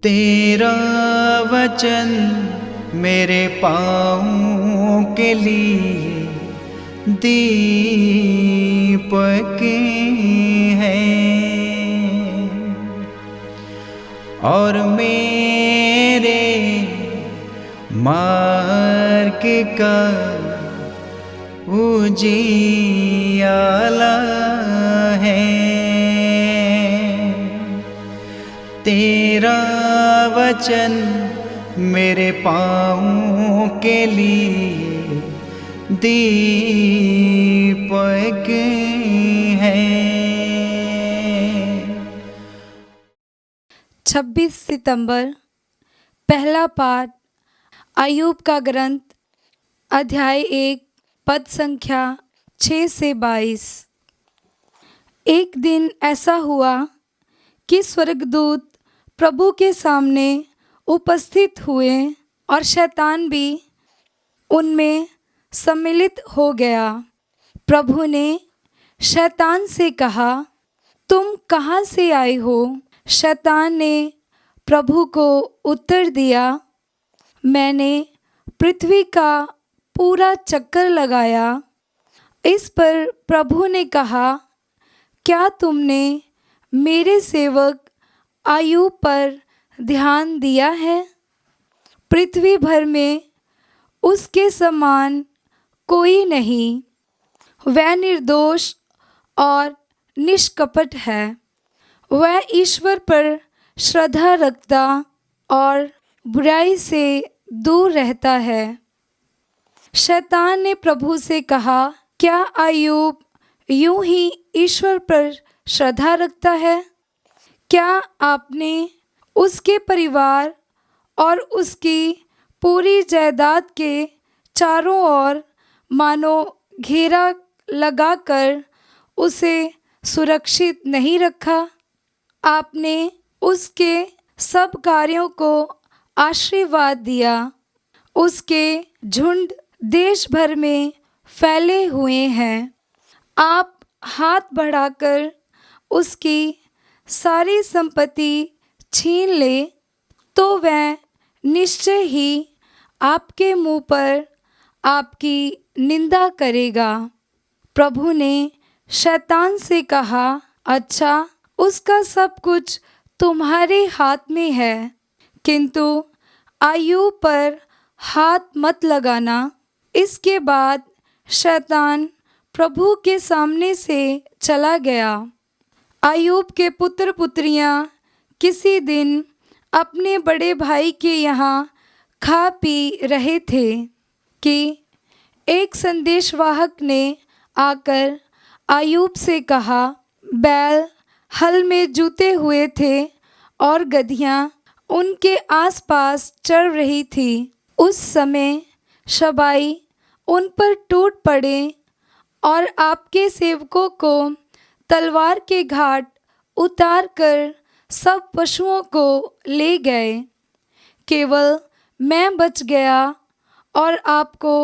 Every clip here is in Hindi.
तेरा वचन मेरे पाँवों के लिए दीपक है और मेरे मार्ग का उजियाला है। तेरा वचन मेरे पाँवों के लिए दीपक है। 26 सितंबर। पहला पाठ अय्यूब का ग्रंथ, अध्याय 1, पद संख्या 6 से 22। एक दिन ऐसा हुआ कि स्वर्गदूत प्रभु के सामने उपस्थित हुए और शैतान भी उनमें सम्मिलित हो गया। प्रभु ने शैतान से कहा, तुम कहाँ से आए हो? शैतान ने प्रभु को उत्तर दिया, मैंने पृथ्वी का पूरा चक्कर लगाया। इस पर प्रभु ने कहा, क्या तुमने मेरे सेवक अय्यूब पर ध्यान दिया है? पृथ्वी भर में उसके समान कोई नहीं। वह निर्दोष और निष्कपट है। वह ईश्वर पर श्रद्धा रखता और बुराई से दूर रहता है। शैतान ने प्रभु से कहा, क्या अय्यूब यूं ही ईश्वर पर श्रद्धा रखता है? क्या आपने उसके परिवार और उसकी पूरी जायदाद के चारों ओर मानो घेरा लगाकर उसे सुरक्षित नहीं रखा? आपने उसके सब कार्यों को आशीर्वाद दिया। उसके झुंड देश भर में फैले हुए हैं। आप हाथ बढ़ाकर उसकी सारी संपत्ति छीन ले तो वह निश्चय ही आपके मुंह पर आपकी निंदा करेगा। प्रभु ने शैतान से कहा, अच्छा, उसका सब कुछ तुम्हारे हाथ में है, किंतु अय्यूब पर हाथ मत लगाना। इसके बाद शैतान प्रभु के सामने से चला गया। अय्यूब के पुत्र पुत्रियां किसी दिन अपने बड़े भाई के यहाँ खा पी रहे थे कि एक संदेशवाहक ने आकर अय्यूब से कहा, बैल हल में जुते हुए थे और गदहियाँ उनके आसपास चढ़ रही थी। उस समय शबाई उन पर टूट पड़े और आपके सेवकों को तलवार के घाट उतार कर सब पशुओं को ले गए। केवल मैं बच गया और आपको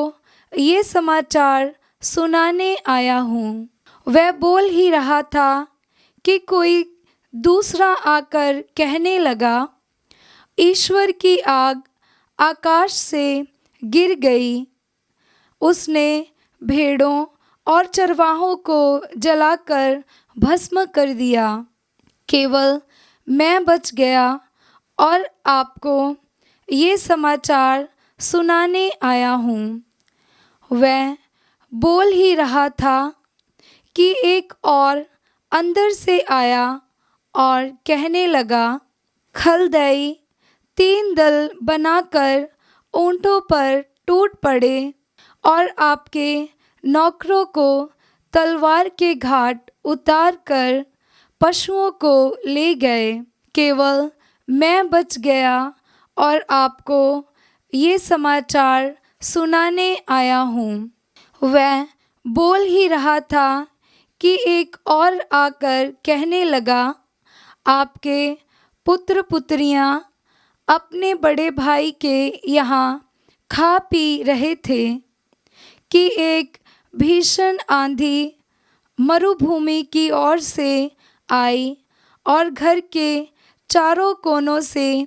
ये समाचार सुनाने आया हूँ। वह बोल ही रहा था कि कोई दूसरा आकर कहने लगा, ईश्वर की आग आकाश से गिर गई। उसने भेड़ों और चरवाहों को जलाकर भस्म कर दिया। केवल मैं बच गया और आपको ये समाचार सुनाने आया हूँ। वह बोल ही रहा था कि एक और अंदर से आया और कहने लगा, खलदई 3 दल बनाकर ऊँटों पर टूट पड़े और आपके नौकरों को तलवार के घाट उतार कर पशुओं को ले गए। केवल मैं बच गया और आपको ये समाचार सुनाने आया हूँ। वह बोल ही रहा था कि एक और आकर कहने लगा, आपके पुत्र पुत्रियां अपने बड़े भाई के यहाँ खा पी रहे थे कि एक भीषण आंधी मरुभूमि की ओर से आई और घर के चारों कोनों से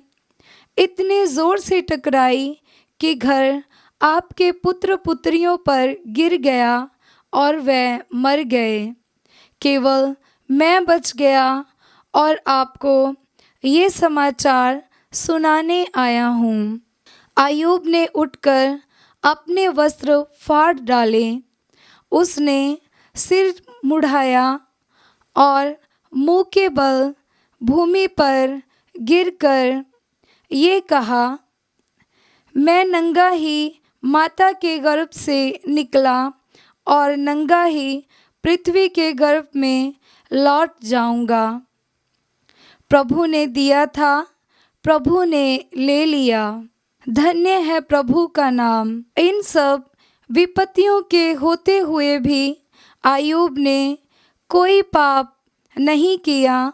इतने जोर से टकराई कि घर आपके पुत्र पुत्रियों पर गिर गया और वह मर गए। केवल मैं बच गया और आपको ये समाचार सुनाने आया हूँ। अय्यूब ने उठकर अपने वस्त्र फाड़ डाले। उसने सिर मुड़ाया और मुंह के बल भूमि पर गिरकर ये कहा, मैं नंगा ही माता के गर्भ से निकला और नंगा ही पृथ्वी के गर्भ में लौट जाऊंगा। प्रभु ने दिया था, प्रभु ने ले लिया। धन्य है प्रभु का नाम। इन सब विपत्तियों के होते हुए भी अय्यूब ने कोई पाप नहीं किया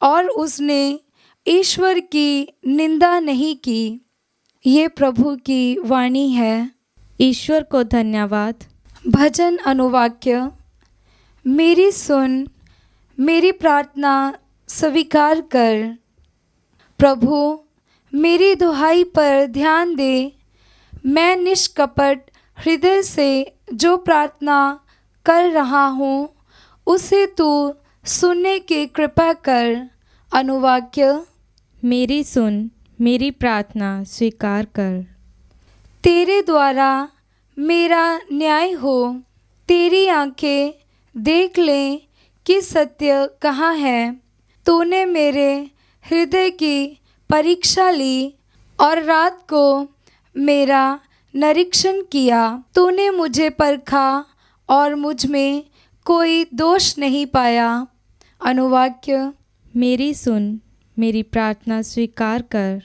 और उसने ईश्वर की निंदा नहीं की। ये प्रभु की वाणी है। ईश्वर को धन्यवाद। भजन अनुवाक्य। मेरी सुन, मेरी प्रार्थना स्वीकार कर। प्रभु मेरी दुहाई पर ध्यान दे। मैं निष्कपट हृदय से जो प्रार्थना कर रहा हूँ उसे तू सुनने की कृपा कर। अनुवाक्य। मेरी सुन, मेरी प्रार्थना स्वीकार कर। तेरे द्वारा मेरा न्याय हो। तेरी आंखें देख लें कि सत्य कहाँ है। तूने मेरे हृदय की परीक्षा ली और रात को मेरा निरीक्षण किया। तूने मुझे परखा और मुझ में कोई दोष नहीं पाया। अनुवाक्य। मेरी सुन, मेरी प्रार्थना स्वीकार कर।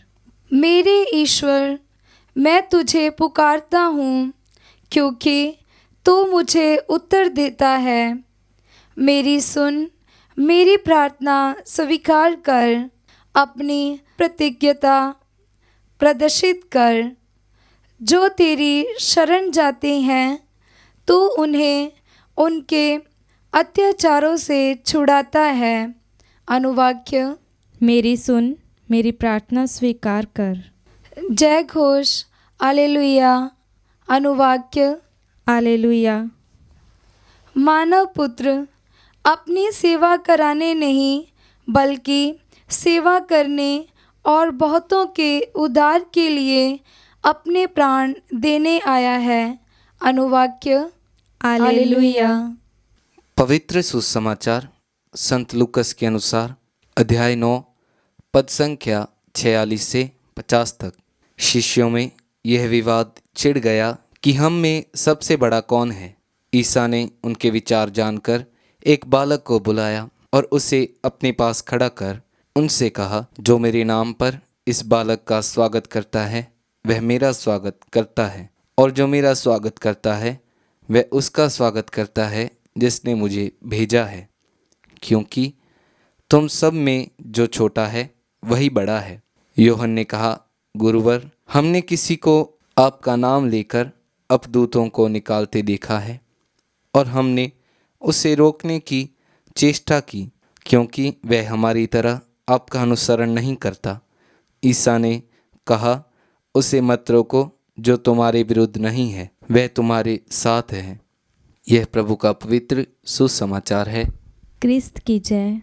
मेरे ईश्वर, मैं तुझे पुकारता हूँ क्योंकि तू मुझे उत्तर देता है। मेरी सुन, मेरी प्रार्थना स्वीकार कर। अपनी प्रतिज्ञता प्रदर्शित कर। जो तेरी शरण जाते हैं तू उन्हें उनके अत्याचारों से छुड़ाता है। अनुवाक्य। मेरी सुन, मेरी प्रार्थना स्वीकार कर। जय घोष। हालेलुया। अनुवाक्य। हालेलुया। मानव पुत्र अपनी सेवा कराने नहीं बल्कि सेवा करने और बहुतों के उद्धार के लिए अपने प्राण देने आया है। अनुवाक्य। हालेलुया। पवित्र सुसमाचार संत लूकस के अनुसार अध्याय 9 पद संख्या 46 से 50 तक। शिष्यों में यह विवाद छिड़ गया कि हम में सबसे बड़ा कौन है। ईसा ने उनके विचार जानकर एक बालक को बुलाया और उसे अपने पास खड़ा कर उनसे कहा, जो मेरे नाम पर इस बालक का स्वागत करता है वह मेरा स्वागत करता है, और जो मेरा स्वागत करता है वह उसका स्वागत करता है जिसने मुझे भेजा है। क्योंकि तुम सब में जो छोटा है वही बड़ा है। योहन ने कहा, गुरुवर, हमने किसी को आपका नाम लेकर अपदूतों को निकालते देखा है और हमने उसे रोकने की चेष्टा की क्योंकि वह हमारी तरह आपका अनुसरण नहीं करता। ईसा ने कहा, उसे मत रोको, जो तुम्हारे विरुद्ध नहीं है वह तुम्हारे साथ है। यह प्रभु का पवित्र सुसमाचार है। क्रिस्त की जय।